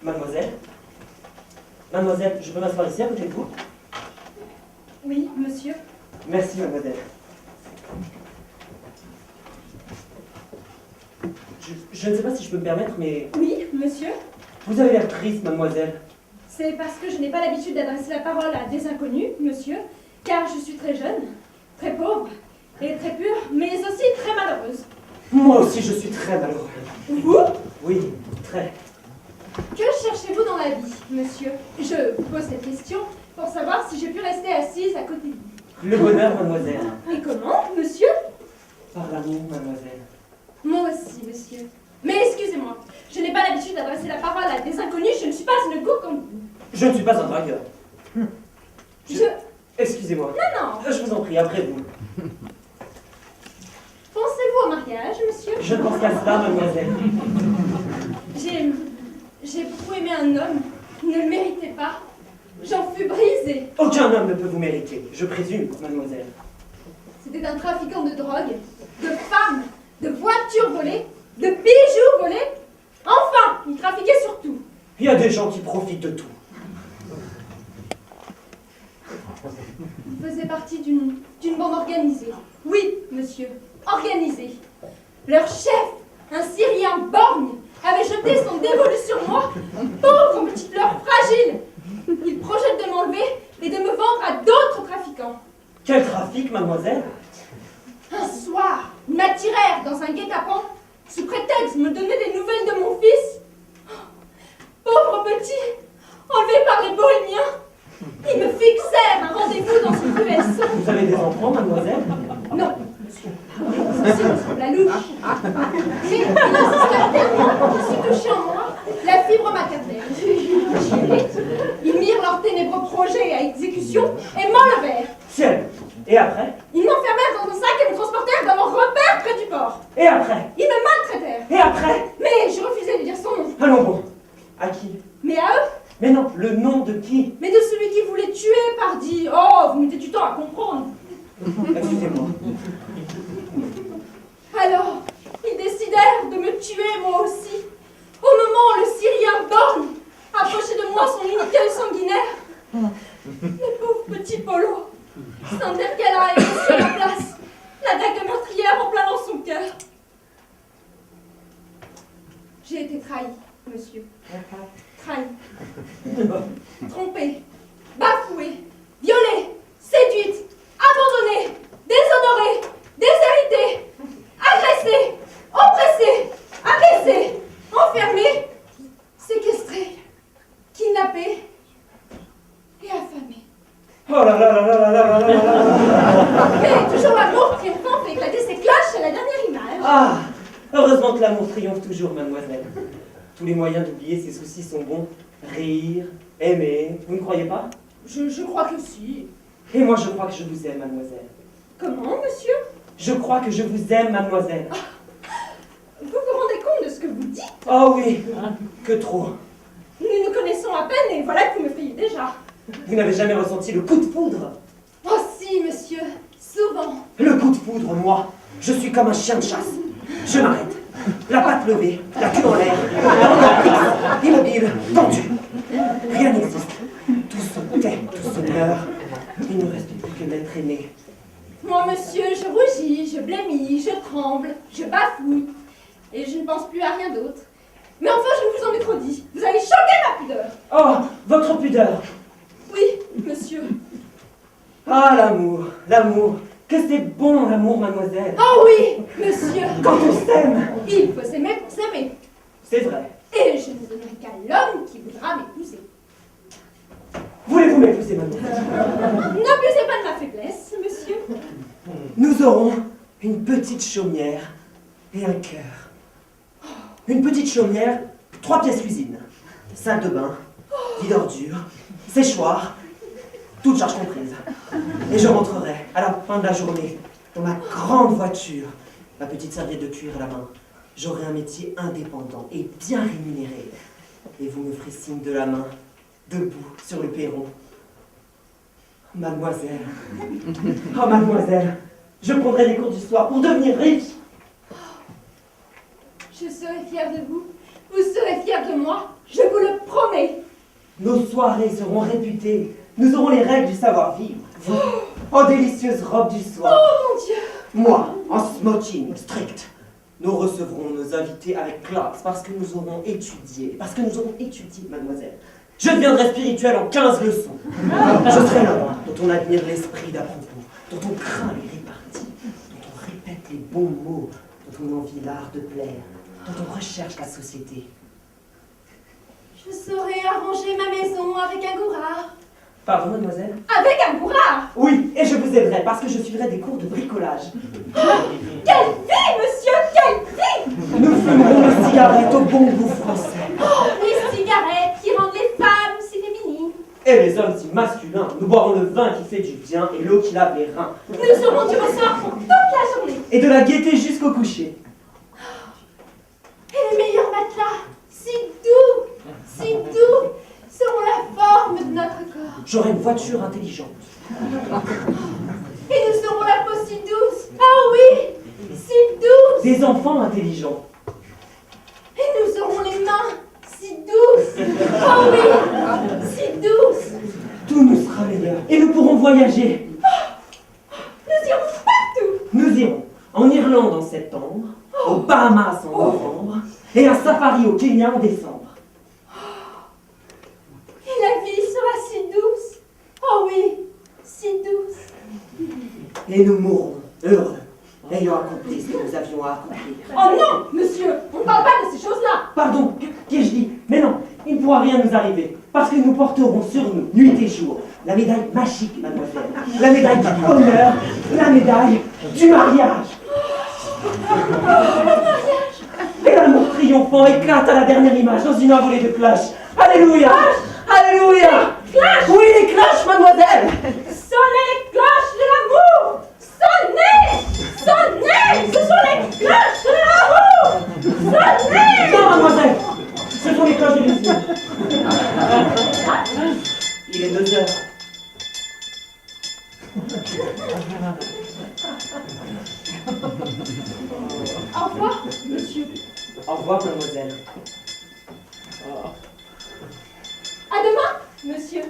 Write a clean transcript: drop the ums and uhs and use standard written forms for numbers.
Mademoiselle? Mademoiselle, je peux m'asseoir ici à côté de vous? Oui, monsieur. Merci, mademoiselle. Je ne sais pas si je peux me permettre, mais Oui, monsieur. vous avez l'air triste, mademoiselle. C'est parce que je n'ai pas l'habitude d'adresser la parole à des inconnus, monsieur, car je suis très jeune, très pauvre et très pure, mais aussi très malheureuse. Moi aussi, je suis très malheureux. Vous? Oui, très. Que cherchez-vous dans la vie, monsieur? Je vous pose cette question pour savoir si j'ai pu rester assise à côté de vous. Le bonheur, mademoiselle. Et comment, monsieur? Par l'amour, mademoiselle. Moi aussi, monsieur. Mais excusez-moi, je n'ai pas l'habitude d'adresser la parole à des inconnus, je ne suis pas une go comme vous. Je ne suis pas un dragueur. Excusez-moi. Non. Je vous en prie, après vous. Pensez-vous au mariage, monsieur? Je ne pense qu'à cela, mademoiselle. J'ai beaucoup aimé un homme, il ne le méritait pas. J'en fus brisée. Aucun homme ne peut vous mériter, je présume, mademoiselle. C'était un trafiquant de drogue, de femmes, de voitures volées, de bijoux volés. Enfin, il trafiquait sur tout. Il y a des gens qui profitent de tout. Il faisait partie d'une bande organisée. Oui, monsieur, organisée. Leur chef, un Syrien borgne, avait jeté son dévolu sur moi, pauvre petite fleur fragile. Il projette de m'enlever et de me vendre à d'autres trafiquants. Quel trafic, mademoiselle? Un soir, ils m'attirèrent dans un guet-apens, sous prétexte de me donner des nouvelles de mon fils. Pauvre petit, enlevé par les bohémiens, ils me fixèrent un rendez-vous dans ce cruel son. Vous avez des enfants, mademoiselle? Non, monsieur. Ceci me semble la louche. Mais il insista tellement pour qu'ils se touchaient en moi la fibre maternelle. Ils mirent leurs ténébreux projets à exécution et m'enlevèrent. Ciel! Et après? Ils m'enfermèrent dans un sac et me transportèrent dans mon repère près du port. Et après? Ils me maltraitèrent. Et après? Mais je refusais de dire son nom. Allons bon. À qui? Mais à eux? Mais non, le nom de qui? Mais de celui qui voulait tuer, pardi. Oh, vous mettez du temps à comprendre. Excusez-moi. Alors, ils décidèrent de me tuer moi aussi. Au moment où le Syrien borgne approchait de moi son unique œil sanguinaire. Le pauvre petit Polo, s'intercala et mit sur la place la dague meurtrière en plein dans son cœur. J'ai été trahi, monsieur. Trahi. Trompée, bafouée, violée, séduite, abandonnée, déshonorée, déshéritée, agressée, oppressée, abaissée, enfermée, séquestrée, kidnappée et affamée. Oh là là là là là là là là là. Mais toujours l'amour triomphant fait éclater ses cloches à la dernière image. Ah! Heureusement que l'amour triomphe toujours, mademoiselle. Tous les moyens d'oublier ses soucis sont bons. Rire, aimer, vous ne croyez pas? Je crois que si. Et moi je crois que je vous aime, mademoiselle. Comment, monsieur? Je crois que je vous aime, mademoiselle. Vous vous rendez compte de ce que vous dites? Oh oui, que trop. Nous nous connaissons à peine et voilà que vous me frayez déjà. Vous n'avez jamais ressenti le coup de foudre? Oh si, monsieur, souvent. Le coup de foudre, moi, je suis comme un chien de chasse. Je m'arrête, la patte levée, la queue en l'air, immobile, tendu. Rien n'existe. Tout se tait, tout se meurt. Il ne reste plus que d'être aimé. Moi, monsieur, je rougis, je blêmis, je tremble, je bafouille. Et je ne pense plus à rien d'autre. Mais enfin, je ne vous en ai trop dit. Vous allez choquer ma pudeur. Oh, votre pudeur. Oui, monsieur. Ah, l'amour, l'amour. Que c'est bon, l'amour, mademoiselle. Oh oui, monsieur. Quand on s'aime. Il faut s'aimer pour s'aimer. C'est vrai. Et je ne donnerai qu'à l'homme qui voudra m'épouser. Voulez-vous m'épouser, mademoiselle? N'abusez pas de ma faiblesse, monsieur. Nous aurons une petite chaumière et un cœur. Une petite chaumière, 3 pièces cuisine, salle de bain, lit d'ordures, séchoir, toutes charges comprises. Et je rentrerai à la fin de la journée dans ma grande voiture, ma petite serviette de cuir à la main. J'aurai un métier indépendant et bien rémunéré. Et vous me ferez signe de la main, debout sur le perron. Mademoiselle, oh mademoiselle, je prendrai les cours du soir pour devenir riche. Je serai fière de vous. Vous serez fière de moi. Je vous le promets. Nos soirées seront réputées. Nous aurons les règles du savoir-vivre. Vous, en délicieuse robe du soir. Oh mon Dieu! Moi, en smoking strict. Nous recevrons nos invités avec classe parce que nous aurons étudié. Parce que nous aurons étudié, mademoiselle. Je deviendrai spirituel en 15 leçons. Je serai l'homme dont on admire l'esprit d'à propos, dont on craint les réparties, dont on répète les bons mots, dont on envie l'art de plaire, dont on recherche la société. Je saurai arranger ma maison avec un gourard. Pardon, mademoiselle? Avec un gourard! Oui, et je vous aiderai parce que je suivrai des cours de bricolage. Quelle vie, monsieur, quelle vie! Nous fumerons les cigarettes au bon goût français. Oh, les cigarettes qui rendent les femmes si féminines. Et les hommes si masculins. Nous boirons le vin qui fait du bien et l'eau qui lave les reins. Nous aurons du ressort pour toute la journée. Et de la gaieté jusqu'au coucher. Et les meilleurs matelas, si doux, seront la forme de notre corps. J'aurai une voiture intelligente. Et nous aurons la peau si douce. Ah oui, si douce. Des enfants intelligents. Et nous aurons les mains si douces. Ah oui, si douces. Tout nous sera meilleur. Et nous pourrons voyager. Nous irons partout. Nous irons en Irlande en septembre, aux Bahamas en novembre, et un safari au Kenya en décembre. Et la vie sera si douce. Oh oui, si douce. Et nous mourrons heureux, ayant accompli ce que nous avions à accomplir. Oh non, monsieur, on ne parle pas de ces choses-là. Pardon, qu'ai-je dit? Mais non, il ne pourra rien nous arriver, parce que nous porterons sur nous, nuit et jour, la médaille magique, mademoiselle, la médaille du bonheur, la médaille du mariage. Et l'amour triomphant éclate à la dernière image dans une envolée de clash. Alléluia! Alléluia! Clash! Oui, les clashs, mademoiselle! Sonnez les cloches de l'amour. Sonnez, ce sont les cloches de l'amour. Sonnez. Non, mademoiselle! Ce sont les cloches de l'usine. Il est 2 heures. Au revoir, monsieur. Au revoir, mademoiselle. À demain, monsieur.